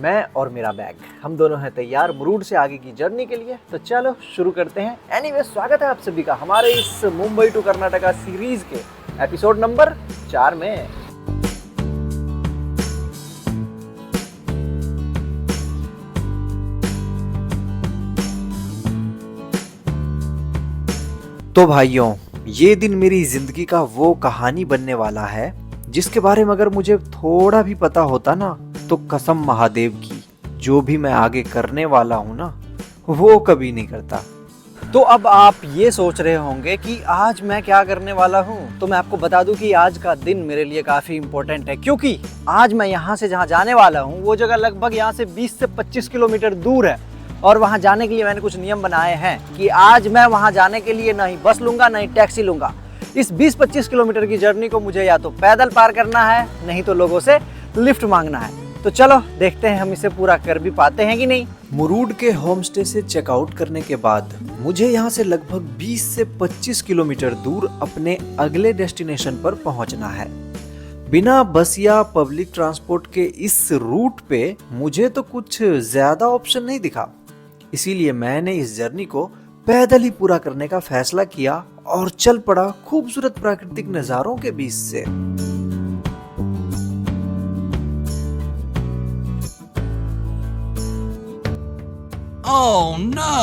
मैं और मेरा बैग, हम दोनों हैं तैयार मुरूड से आगे की जर्नी के लिए। तो चलो शुरू करते हैं। एनीवे, स्वागत है आप सभी का हमारे इस मुंबई टू कर्नाटका सीरीज के एपिसोड नंबर 4 में। तो भाइयों, ये दिन मेरी जिंदगी का वो कहानी बनने वाला है जिसके बारे में अगर मुझे थोड़ा भी पता होता ना, तो कसम महादेव की, जो भी मैं आगे करने वाला हूँ ना, वो कभी नहीं करता। तो अब आप ये सोच रहे होंगे कि आज मैं क्या करने वाला हूँ। तो मैं आपको बता दूं कि आज का दिन मेरे लिए काफ़ी इम्पोर्टेंट है, क्योंकि आज मैं यहाँ से जहाँ जाने वाला हूँ वो जगह लगभग यहाँ से 20 से 25 किलोमीटर दूर है। और वहाँ जाने के लिए मैंने कुछ नियम बनाए हैं कि आज मैं वहाँ जाने के लिए ना ही बस लूँगा ना ही टैक्सी लूँगा। इस 20-25 किलोमीटर की जर्नी को मुझे या तो पैदल पार करना है, नहीं तो लोगों से लिफ्ट मांगना है। तो चलो देखते हैं हम इसे पूरा कर भी पाते हैं कि नहीं। मुरूड के होम स्टे से चेकआउट करने के बाद मुझे यहाँ से लगभग 20 से 25 किलोमीटर दूर अपने अगले डेस्टिनेशन पर पहुँचना है। बिना बस या पब्लिक ट्रांसपोर्ट के इस रूट पे मुझे तो कुछ ज्यादा ऑप्शन नहीं दिखा, इसीलिए मैंने इस जर्नी को पैदल ही पूरा करने का फैसला किया और चल पड़ा खूबसूरत प्राकृतिक नजारों के बीच से। Oh no!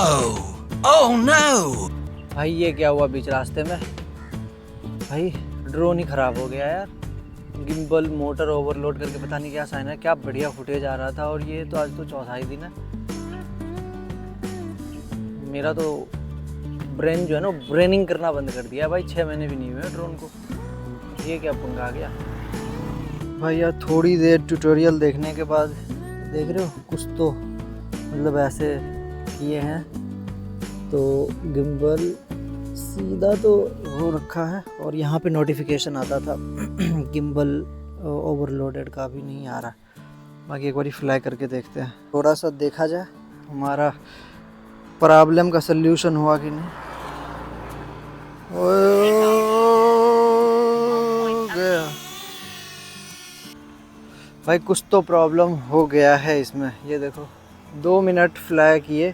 Oh no! भाई ये क्या हुआ बीच रास्ते में? भाई ड्रोन ही खराब हो गया यार। गिम्बल मोटर ओवरलोड करके पता नहीं क्या साइन है। क्या बढ़िया फुटेज आ रहा था, और ये तो आज तो चौथा ही दिन है। मेरा तो ब्रेन जो है ना, ब्रेनिंग करना बंद कर दिया भाई। 6 महीने भी नहीं हुए ड्रोन को। ये क्या पंगा आ गया भाई यार। थोड़ी देर ट्यूटोरियल देखने के बाद देख रहे हो, कुछ तो मतलब ऐसे किए हैं तो गिम्बल सीधा तो हो रखा है, और यहाँ पे नोटिफिकेशन आता था गिम्बल ओवरलोडेड का भी नहीं आ रहा। बाकी एक बार फ्लाई करके देखते हैं, थोड़ा सा देखा जाए हमारा प्रॉब्लम का सल्यूशन हुआ कि नहीं। गया भाई, कुछ तो प्रॉब्लम हो गया है इसमें। ये देखो 2 मिनट फ्लाई किए,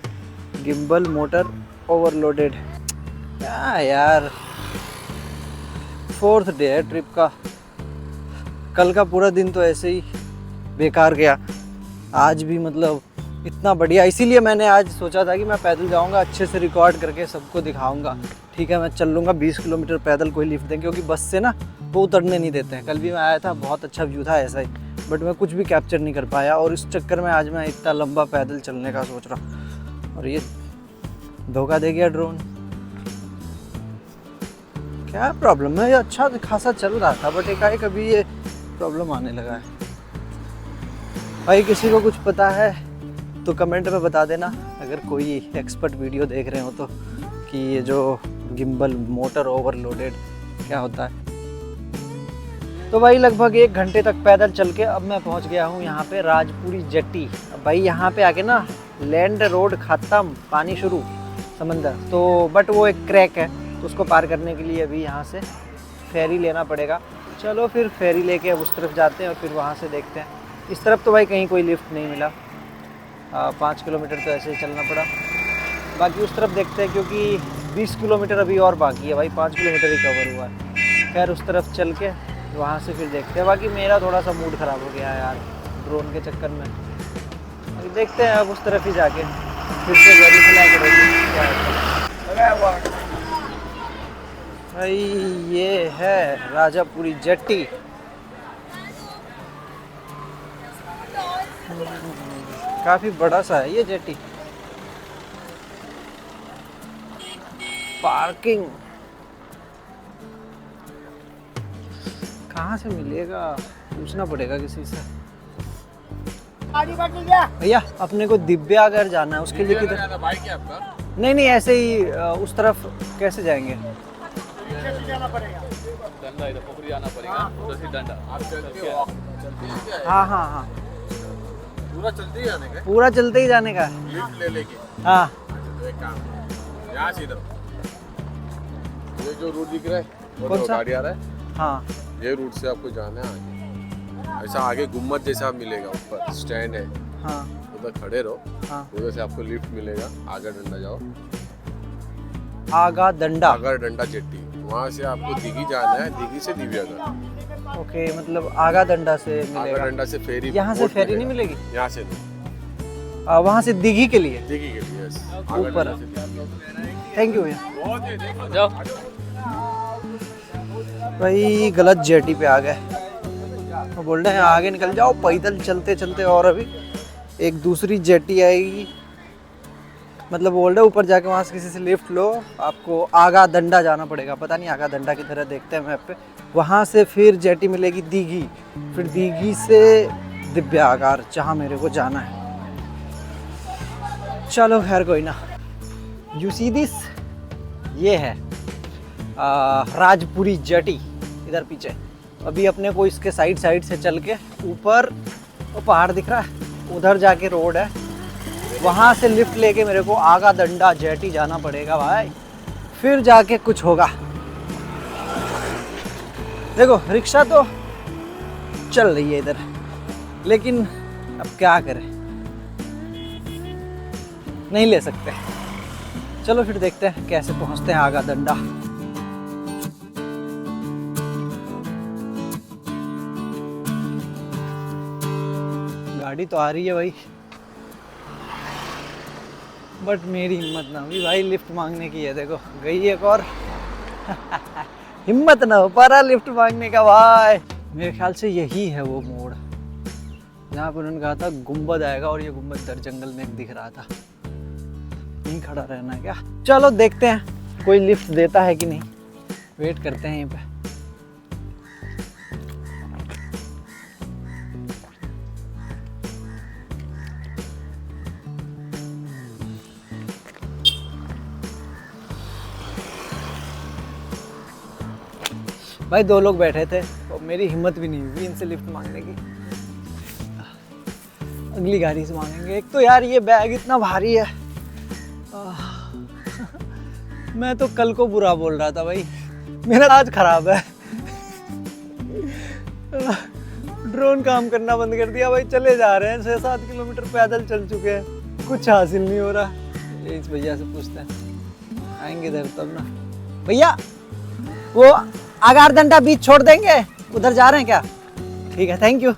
गिम्बल मोटर ओवरलोडेड। क्या यार, 4th डे है ट्रिप का। कल का पूरा दिन तो ऐसे ही बेकार गया। आज भी मतलब इतना बढ़िया, इसीलिए मैंने आज सोचा था कि मैं पैदल जाऊंगा, अच्छे से रिकॉर्ड करके सबको दिखाऊंगा। ठीक है, मैं चल लूँगा 20 किलोमीटर पैदल, कोई लिफ्ट दें, क्योंकि बस से ना वो उतरने नहीं देते हैं। कल भी मैं आया था, बहुत अच्छा व्यू था ऐसा ही, बट मैं कुछ भी कैप्चर नहीं कर पाया, और इस चक्कर में आज मैं इतना लंबा पैदल चलने का सोच रहा हूँ। और ये धोखा दे गया ड्रोन। क्या प्रॉब्लम है? ये अच्छा खासा चल रहा था, बट एकाएक अभी ये प्रॉब्लम आने लगा है। भाई किसी को कुछ पता है तो कमेंट में बता देना, अगर कोई एक्सपर्ट वीडियो देख रहे हो तो, कि ये जो गिम्बल मोटर ओवरलोडेड क्या होता है। तो भाई लगभग 1 घंटे तक पैदल चल के अब मैं पहुंच गया हूं यहाँ पे राजपुरी जेट्टी। अब भाई यहाँ पे आके ना लैंड रोड खत्म, पानी शुरू समंदर। तो बट वो एक क्रैक है, तो उसको पार करने के लिए अभी यहाँ से फेरी लेना पड़ेगा। चलो फिर फेरी लेके अब उस तरफ जाते हैं और फिर वहाँ से देखते हैं। इस तरफ तो भाई कहीं कोई लिफ्ट नहीं मिला। 5 किलोमीटर तो ऐसे ही चलना पड़ा। बाकी उस तरफ देखते हैं, क्योंकि 20 किलोमीटर अभी और बाकी है भाई, 5 किलोमीटर ही कवर हुआ है। खैर उस तरफ चल के वहाँ से फिर देखते हैं। बाकी मेरा थोड़ा सा मूड ख़राब हो गया है यार ड्रोन के चक्कर में। अभी देखते हैं अब उस तरफ ही जाके फिर से गाड़ी फ्लाई करेंगे। भाई ये है राजापुरी जेट्टी। काफ़ी बड़ा सा है ये जेट्टी। पार्किंग कहाँ से मिलेगा, पूछना पड़ेगा किसी से। भैया अपने को दिव्यागढ़ जाना है, उसके लिए किधर? बाइक है आपका? नहीं ऐसे ही उस तरफ कैसे जाएंगे? जाना पड़ेगा, डंडा इधर पोखरी जाना पड़ेगा, उधर से डंडा। आप चलते हो? चलते हैं क्या? हाँ पूरा चलते ही जाने का? पूरा चलते ही जाने का। लिफ्ट ले लेके? हाँ। तो एक काम, यहाँ से इधर ये जो रूट दिख रहा है, वो कौन जो सा? गाड़ी आ रहा है, हाँ, ये रूट से आपको जाना है आगे। ऐसा आगे गुम्मत जैसा मिलेगा, ऊपर स्टैंड है, हाँ उधर खड़े रहो, हाँ। उधर से आपको लिफ्ट मिलेगा, आगा डंडा जाओ, आगा दंडा। आगा डंडा जेट्टी, वहाँ से आपको दिघी जाना है, दिघी से दिव्यागढ़। ओके, मतलब आगा दंडा से आगा मिलेगा। डंडा से फेरी, यहाँ से बोट फेरी मिलेगा। नहीं मिलेगी? यहाँ से नहीं, वहाँ से दिघी के लिए। दिघी के लिए, yes। आगा ऊपर। डंडा से दिघी। थैंक यू भैया। जाओ। भाई गलत जेटी पे आ गए, वो बोल रहे हैं आगे निकल जाओ, पैदल चलते चलते और अभी एक दूसरी जेटी आएगी। मतलब बोल रहे ऊपर जाके वहाँ से किसी से लिफ्ट लो, आपको आगा दंडा जाना पड़ेगा, पता नहीं आगा दंडा की तरह देखते हैं मैप पे। वहाँ से फिर जेटी मिलेगी दीघी, फिर दीघी से दिव्यागार, जहाँ मेरे को जाना है। चलो खैर कोई ना। यू सी दिस, ये है राजपुरी जेटी इधर पीछे। अभी अपने को इसके साइड साइड से चल के ऊपर वो पहाड़ दिख रहा है, उधर जाके रोड है, वहाँ से लिफ्ट लेके मेरे को आगा दंडा जेटी जाना पड़ेगा भाई, फिर जाके कुछ होगा। देखो रिक्शा तो चल रही है इधर, लेकिन अब क्या करें, नहीं ले सकते। चलो फिर देखते हैं कैसे पहुँचते हैं आगा दंडा। गाड़ी तो आ रही है भाई, बट मेरी हिम्मत ना हुई भाई लिफ्ट मांगने की है। देखो गई एक और हिम्मत ना हो पा रहा लिफ्ट मांगने का भाई। मेरे ख्याल से यही है वो मोड़ जहाँ पर उन्होंने कहा था गुम्बद आएगा, और ये गुम्बद दर जंगल में एक दिख रहा था। यहीं खड़ा रहना है क्या? चलो देखते हैं कोई लिफ्ट देता है कि नहीं, वेट करते हैं यहीं पे। भाई दो लोग बैठे थे और मेरी हिम्मत भी नहीं हुई इनसे लिफ्ट मांगने की। अगली गाड़ी से मांगेंगे। एक तो यार ये बैग इतना भारी है। मैं तो कल को बुरा बोल रहा था भाई, मेरा आज खराब है। ड्रोन काम करना बंद कर दिया भाई, चले जा रहे हैं 6-7 किलोमीटर पैदल चल चुके हैं, कुछ हासिल नहीं हो रहा। ये इस भैया से पूछते हैं, आएंगे इधर तब ना। भैया वो आगार दंडा बीच छोड़ देंगे, उधर जा रहे हैं क्या? ठीक है थैंक यू।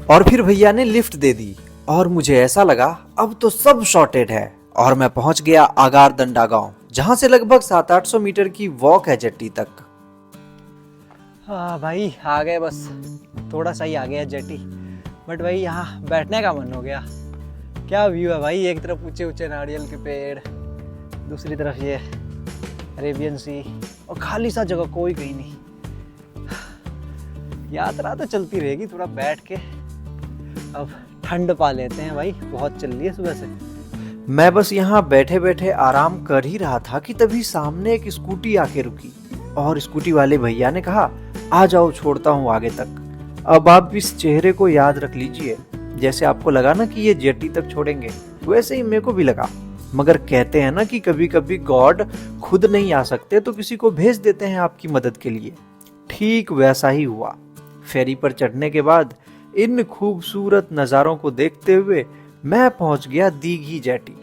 और फिर भैया ने लिफ्ट दे दी और मुझे ऐसा लगा अब तो सब सॉर्टेड है, और मैं पहुंच गया आगार दंडा गांव, जहां से लगभग 700-800 मीटर की वॉक है जेटी तक। हाँ भाई आ गए, बस थोड़ा सा ही आ गया जेटी, बट भाई यहाँ बैठने का मन हो गया। क्या व्यू है भाई, एक तरफ ऊंचे ऊंचे नारियल के पेड़, दूसरी तरफ ये अरेबियन सी, और खाली सा जगह, कोई कहीं नहीं। यात्रा तो चलती रहेगी, थोड़ा बैठ के अब ठंड पा लेते हैं भाई, बहुत चल रही है सुबह से। मैं बस यहाँ बैठे बैठे आराम कर ही रहा था कि तभी सामने एक स्कूटी आके रुकी, और स्कूटी वाले भैया ने कहा आ जाओ छोड़ता हूँ आगे तक। अब आप इस चेहरे को याद रख लीजिए, जैसे आपको लगा ना कि ये जेटी तक छोड़ेंगे, वैसे ही मेरे को भी लगा। मगर कहते हैं ना कि कभी कभी गॉड खुद नहीं आ सकते तो किसी को भेज देते हैं आपकी मदद के लिए। ठीक वैसा ही हुआ। फेरी पर चढ़ने के बाद इन खूबसूरत नज़ारों को देखते हुए मैं पहुंच गया दीघी जेटी।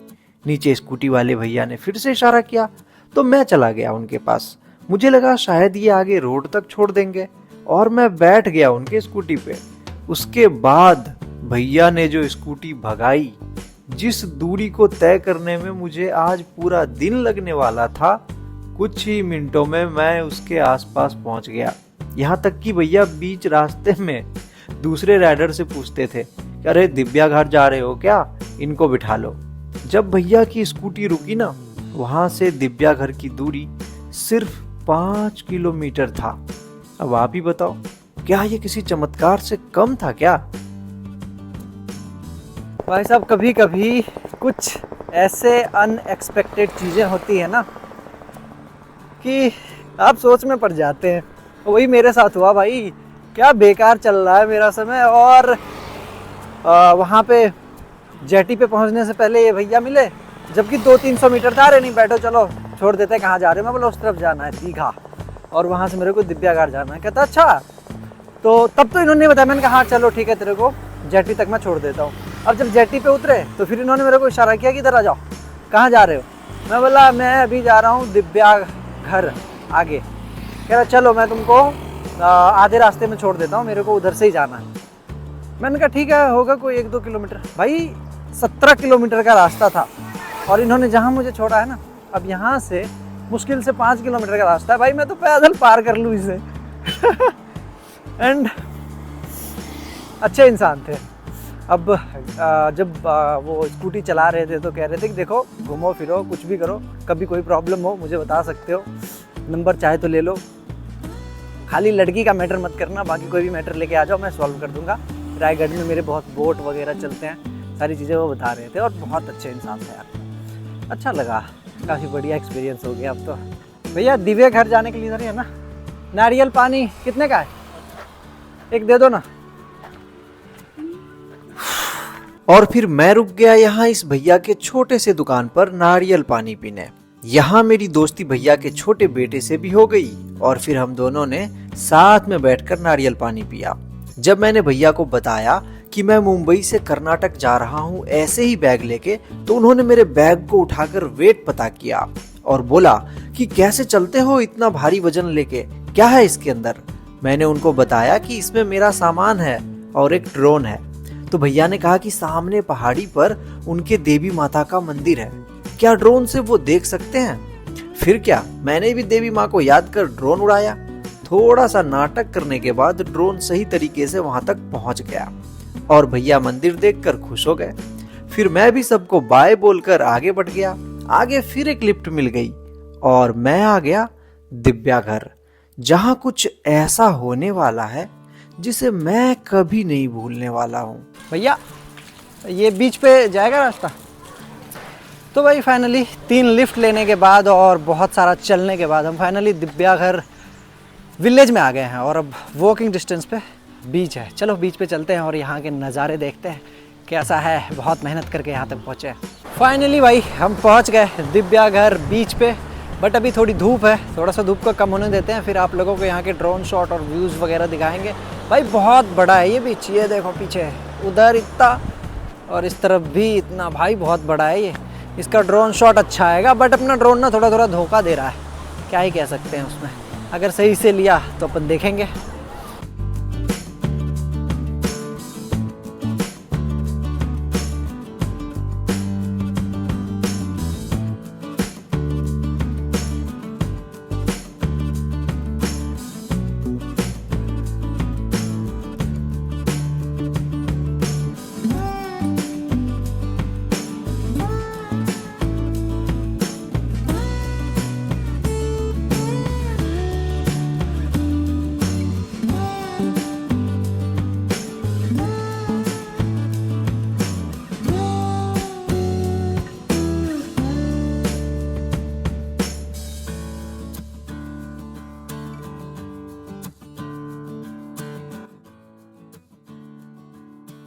नीचे स्कूटी वाले भैया ने फिर से इशारा किया तो मैं चला गया उनके पास। मुझे लगा शायद ये आगे रोड तक छोड़ देंगे, और मैं बैठ गया उनके स्कूटी पे। उसके बाद भैया ने जो स्कूटी भगाई, जिस दूरी को तय करने में मुझे आज पूरा दिन लगने वाला था, कुछ ही मिनटों में मैं उसके आसपास पहुंच गया। यहाँ तक कि भैया बीच रास्ते में दूसरे राइडर से पूछते थे, अरे दिव्याघर जा रहे हो क्या, इनको बिठा लो। जब भैया की स्कूटी रुकी ना, वहां से दिव्याघर की दूरी सिर्फ 5 किलोमीटर था। अब आप ही बताओ, क्या ये किसी चमत्कार से कम था क्या? भाई साहब कभी कभी कुछ ऐसे अनएक्सपेक्टेड चीज़ें होती है ना कि आप सोच में पड़ जाते हैं। वही मेरे साथ हुआ भाई, क्या बेकार चल रहा है मेरा समय। और वहाँ पे जेटी पे पहुँचने से पहले ये भैया मिले, जबकि 200-300 मीटर था। अरे नहीं बैठो चलो छोड़ देते हैं, कहाँ जा रहे हो? मैं बोला उस तरफ जाना है दीघा, और वहाँ से मेरे को दिव्याघर जाना है। कहता अच्छा, तो तब तो इन्होंने बताया। मैंने कहा हाँ चलो ठीक है, तेरे को जेटी तक मैं छोड़ देता हूँ। अब जब जेटी पे उतरे तो फिर इन्होंने मेरे को इशारा किया कि इधर आ जाओ। कहाँ जा रहे हो? मैं बोला मैं अभी जा रहा हूँ दिव्या घर आगे। कह रहा चलो मैं तुमको आधे रास्ते में छोड़ देता हूँ, मेरे को उधर से ही जाना है। मैंने कहा ठीक है, होगा कोई 1-2 किलोमीटर। भाई 17 किलोमीटर का रास्ता था और इन्होंने जहाँ मुझे छोड़ा है ना, अब यहाँ से मुश्किल से 5 किलोमीटर का रास्ता है। भाई मैं तो पैदल पार कर लूँ इसे। एंड अच्छे इंसान थे। अब जब वो स्कूटी चला रहे थे तो कह रहे थे कि देखो घूमो फिरो कुछ भी करो, कभी कोई प्रॉब्लम हो मुझे बता सकते हो, नंबर चाहे तो ले लो, खाली लड़की का मैटर मत करना, बाकी कोई भी मैटर लेके आ जाओ मैं सॉल्व कर दूंगा। रायगढ़ में मेरे बहुत बोट वगैरह चलते हैं, सारी चीज़ें वो बता रहे थे और बहुत अच्छे इंसान थे यार। अच्छा लगा, काफ़ी बढ़िया एक्सपीरियंस हो गया। अब तो भैया दिव्या घर जाने के लिए इधर ही है ना? नारियल पानी कितने का है? एक दे दो ना। और फिर मैं रुक गया यहाँ इस भैया के छोटे से दुकान पर नारियल पानी पीने। यहाँ मेरी दोस्ती भैया के छोटे बेटे से भी हो गई और फिर हम दोनों ने साथ में बैठकर नारियल पानी पिया। जब मैंने भैया को बताया कि मैं मुंबई से कर्नाटक जा रहा हूँ ऐसे ही बैग लेके, तो उन्होंने मेरे बैग को उठाकर वेट पता किया और बोला कि कैसे चलते हो इतना भारी वजन लेके, क्या है इसके अंदर? मैंने उनको बताया कि इसमें मेरा सामान है और एक ड्रोन है। तो भैया ने कहा कि सामने पहाड़ी पर उनके देवी माता का मंदिर है, क्या ड्रोन से वो देख सकते हैं? फिर क्या, मैंने भी देवी माँ को याद कर ड्रोन उड़ाया। थोड़ा सा नाटक करने के बाद ड्रोन सही तरीके से वहां तक पहुंच गया और भैया मंदिर देखकर खुश हो गए। फिर मैं भी सबको बाय बोलकर आगे बढ़ गया। आगे फिर एक लिफ्ट मिल गई और मैं आ गया दिव्या घर, जहां कुछ ऐसा होने वाला है जिसे मैं कभी नहीं भूलने वाला हूँ। भैया ये बीच पे जाएगा रास्ता? तो भाई फाइनली 3 लिफ्ट लेने के बाद और बहुत सारा चलने के बाद हम फाइनली दिव्या घर विलेज में आ गए हैं और अब वॉकिंग डिस्टेंस पे बीच है। चलो बीच पे चलते हैं और यहाँ के नज़ारे देखते हैं कैसा है। बहुत मेहनत करके यहाँ तक पहुँचे। फाइनली भाई हम पहुँच गए दिव्या घर बीच पे, बट अभी थोड़ी धूप है, थोड़ा सा धूप को कम होने देते हैं, फिर आप लोगों को यहाँ के ड्रोन शॉट और व्यूज़ वगैरह दिखाएंगे। भाई बहुत बड़ा है ये बीच, ये देखो पीछे उधर इतना और इस तरफ भी इतना, भाई बहुत बड़ा है ये। इसका ड्रोन शॉट अच्छा आएगा, बट अपना ड्रोन ना थोड़ा थोड़ा धोखा दे रहा है, क्या ही कह सकते हैं उसमें। अगर सही से लिया तो अपन देखेंगे।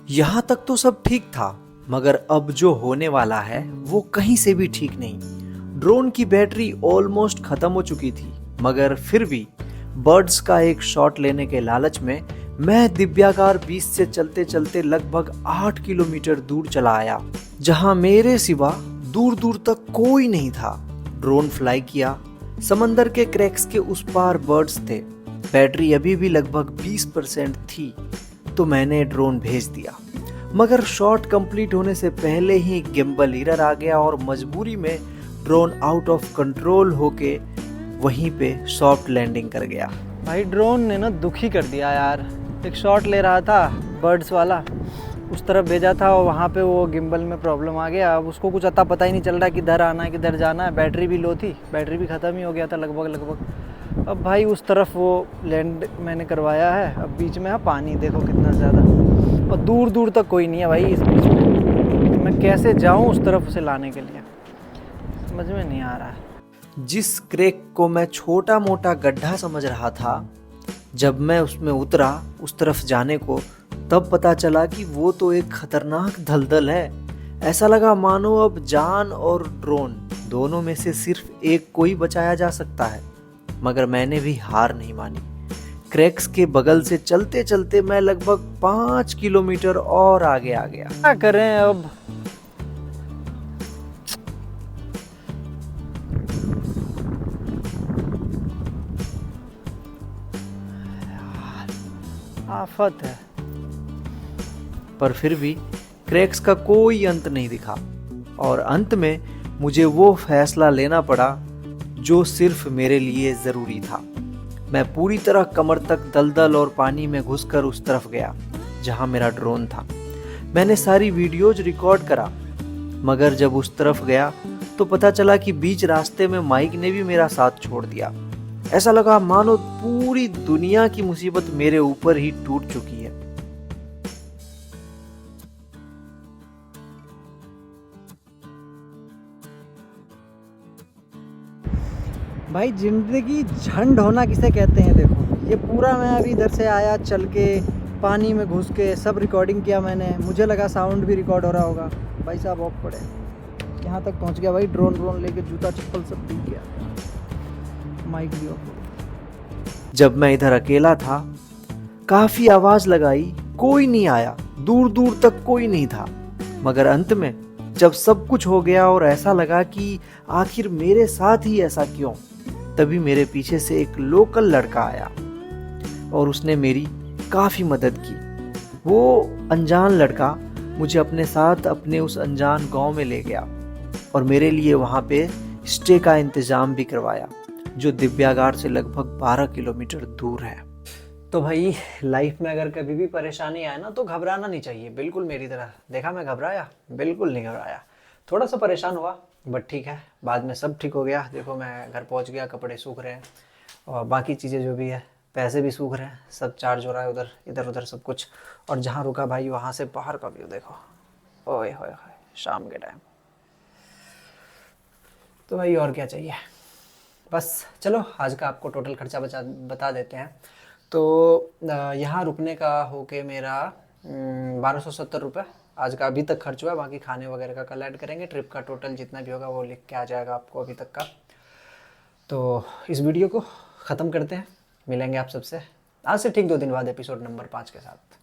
यहाँ तक तो सब ठीक था, मगर अब जो होने वाला है वो कहीं से भी ठीक नहीं। ड्रोन की बैटरी ऑलमोस्ट खत्म हो चुकी थी, मगर फिर भी बर्ड्स का एक शॉट लेने के लालच में मैं दिव्यागार बीच से चलते चलते लगभग 8 किलोमीटर दूर चला आया, जहाँ मेरे सिवा दूर दूर तक कोई नहीं था। ड्रोन फ्लाई किया, समंदर के क्रैक्स के उस पार बर्ड्स थे। बैटरी अभी भी लगभग 20% थी, तो मैंने ड्रोन भेज दिया, मगर शॉट कंप्लीट होने से पहले ही गिम्बल एरर आ गया और मजबूरी में ड्रोन आउट ऑफ कंट्रोल होके वहीं पे सॉफ्ट लैंडिंग कर गया। भाई ड्रोन ने ना दुखी कर दिया यार। एक शॉट ले रहा था बर्ड्स वाला, उस तरफ भेजा था और वहाँ पे वो गिम्बल में प्रॉब्लम आ गया। अब उसको कुछ अता पता ही नहीं चल रहा किधर आना है किधर जाना है। बैटरी भी लो थी, बैटरी भी ख़त्म ही हो गया था लगभग। अब भाई उस तरफ वो लैंड मैंने करवाया है, अब बीच में है पानी, देखो कितना ज़्यादा, और दूर दूर तक कोई नहीं है भाई इस बीच में। मैं कैसे जाऊँ उस तरफ उसे लाने के लिए, समझ में नहीं आ रहा है। जिस क्रैक को मैं छोटा मोटा गड्ढा समझ रहा था, जब मैं उसमें उतरा उस तरफ जाने को, तब पता चला कि वो तो एक खतरनाक दलदल है। ऐसा लगा मानो अब जान और ड्रोन दोनों में से सिर्फ एक को ही बचाया जा सकता है, मगर मैंने भी हार नहीं मानी। क्रैक्स के बगल से चलते चलते मैं लगभग 5 किलोमीटर और आगे आ गया। क्या करें अब। आफत है। पर फिर भी क्रैक्स का कोई अंत नहीं दिखा और अंत में मुझे वो फैसला लेना पड़ा जो सिर्फ मेरे लिए ज़रूरी था। मैं पूरी तरह कमर तक दलदल और पानी में घुसकर उस तरफ गया जहां मेरा ड्रोन था। मैंने सारी वीडियोज रिकॉर्ड करा, मगर जब उस तरफ गया तो पता चला कि बीच रास्ते में माइक ने भी मेरा साथ छोड़ दिया। ऐसा लगा मानो पूरी दुनिया की मुसीबत मेरे ऊपर ही टूट चुकी है। भाई जिंदगी झंड होना किसे कहते हैं। देखो ये पूरा मैं अभी इधर से आया चल के, पानी में घुस के सब रिकॉर्डिंग किया मैंने। मुझे लगा साउंड भी रिकॉर्ड हो रहा होगा। भाई साहब ऑफ पड़े, यहाँ तक पहुँच गया भाई। ड्रोन लेके जूता चप्पल सब टूट गया, माइक भी ऑफ हो गया। जब मैं इधर अकेला था, काफी आवाज लगाई, कोई नहीं आया, दूर दूर तक कोई नहीं था। मगर अंत में जब सब कुछ हो गया और ऐसा लगा कि आखिर मेरे साथ ही ऐसा क्यों, तभी मेरे पीछे से एक लोकल लड़का आया और उसने मेरी काफ़ी मदद की। वो अनजान लड़का मुझे अपने साथ अपने उस अनजान गांव में ले गया और मेरे लिए वहाँ पे स्टे का इंतज़ाम भी करवाया, जो दिव्यागार से लगभग 12 किलोमीटर दूर है। तो भाई लाइफ में अगर कभी भी परेशानी आए ना तो घबराना नहीं चाहिए, बिल्कुल मेरी तरह। देखा मैं घबराया? बिल्कुल नहीं घबराया। थोड़ा सा परेशान हुआ बट ठीक है, बाद में सब ठीक हो गया। देखो मैं घर पहुंच गया, कपड़े सूख रहे हैं और बाकी चीज़ें जो भी है, पैसे भी सूख रहे हैं, सब चार्ज हो रहा है उधर इधर उधर सब कुछ। और जहाँ रुका भाई वहाँ से बाहर का व्यू देखो, ओए होए होए, शाम के टाइम। तो भाई और क्या चाहिए। बस चलो आज का आपको टोटल खर्चा बता देते हैं। तो यहाँ रुकने का होके मेरा 1270 रुपये आज का अभी तक खर्च हुआ है। बाकी खाने वगैरह का कल ऐड करेंगे। ट्रिप का टोटल जितना भी होगा वो लिख के आ जाएगा आपको अभी तक का। तो इस वीडियो को ख़त्म करते हैं, मिलेंगे आप सबसे आज से ठीक 2 दिन बाद एपिसोड नंबर 5 के साथ।